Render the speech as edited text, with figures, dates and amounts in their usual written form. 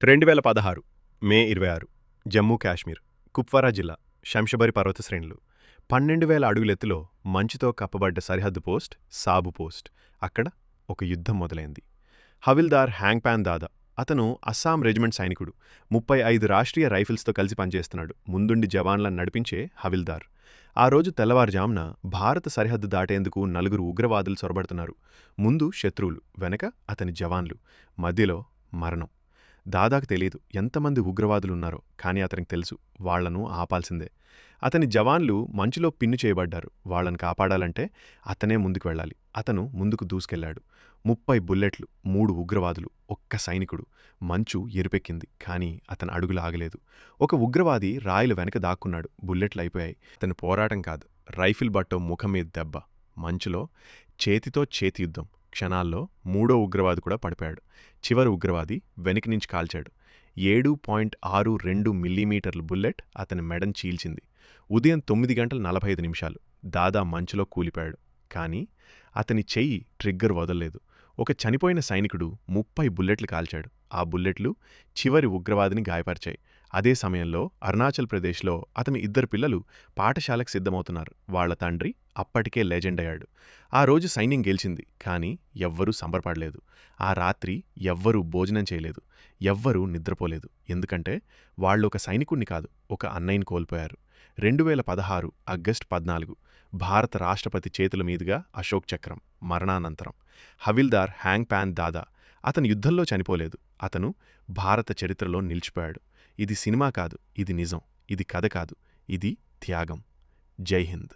2016 మే 26 జమ్మూ కాశ్మీర్ కుప్వారా జిల్లా శంషబరి పర్వత శ్రేణులు 12,000 అడుగులెత్తులో మంచుతో కప్పబడ్డ సరిహద్దు పోస్ట్ సాబు పోస్ట్ అక్కడ ఒక యుద్ధం మొదలైంది. హవిల్దార్ హ్యాంగ్పాన్ దాదా అతను అస్సాం రెజిమెంట్ సైనికుడు. 35 రాష్ట్రీయ రైఫిల్స్తో కలిసి పనిచేస్తున్నాడు. ముందుండి జవాన్లను నడిపించే హవిల్దార్. ఆ రోజు తెల్లవారుజామున భారత సరిహద్దు దాటేందుకు 4 ఉగ్రవాదులు చొరబడుతున్నారు. ముందు శత్రువులు, వెనక అతని జవాన్లు, మధ్యలో మరణం. దాదాకు తెలీదు ఎంతమంది ఉగ్రవాదులున్నారో, కానీ అతనికి తెలుసు వాళ్లను ఆపాల్సిందే. అతని జవాన్లు మంచులో పిన్ను చేయబడ్డారు. వాళ్లను కాపాడాలంటే అతనే ముందుకు వెళ్ళాలి. అతను ముందుకు దూసుకెళ్లాడు. 30 బుల్లెట్లు, 3 ఉగ్రవాదులు, ఒక్క సైనికుడు. మంచు ఎరుపెక్కింది, కానీ అతని అడుగులు ఆగలేదు. ఒక ఉగ్రవాది రాయిల వెనక దాక్కున్నాడు. బుల్లెట్లు అయిపోయాయి. అతని పోరాటం కాదు, రైఫిల్ బట్టో ముఖం మీద దెబ్బ. మంచులో చేతితో చేతి యుద్ధం. క్షణాల్లో 3వ ఉగ్రవాది కూడా పడిపోయాడు. చివరి ఉగ్రవాది వెనుక నుంచి కాల్చాడు. 7.62 మిల్లీమీటర్ల బుల్లెట్ అతని మెడను చీల్చింది. ఉదయం 9:45 దాదా మంచులో కూలిపోయాడు. కానీ అతని చెయ్యి ట్రిగ్గర్ వదల్లేదు. ఒక చనిపోయిన సైనికుడు 30 బుల్లెట్లు కాల్చాడు. ఆ బుల్లెట్లు చివరి ఉగ్రవాదిని గాయపరిచాయి. అదే సమయంలో అరుణాచల్ ప్రదేశ్లో అతని 2 పిల్లలు పాఠశాలకు సిద్ధమవుతున్నారు. వాళ్ల తండ్రి అప్పటికే లెజెండ్ అయ్యాడు. ఆ రోజు సైన్యం గెలిచింది, కానీ ఎవ్వరూ సంబరపడలేదు. ఆ రాత్రి ఎవ్వరూ భోజనం చేయలేదు, ఎవ్వరూ నిద్రపోలేదు. ఎందుకంటే వాళ్ళు ఒక సైనికుణ్ణి కాదు, ఒక అన్నయ్యని కోల్పోయారు. 2016 ఆగస్టు 14 భారత రాష్ట్రపతి చేతుల మీదుగా అశోక్ చక్రం. మరణానంతరం హవిల్దార్ హ్యాంగ్పాన్ దాదా అతను యుద్ధంలో చనిపోలేదు. అతను భారత చరిత్రలో నిలిచిపోయాడు. ఇది సినిమా కాదు, ఇది నిజం. ఇది కథ కాదు, ఇది త్యాగం. జై హింద్.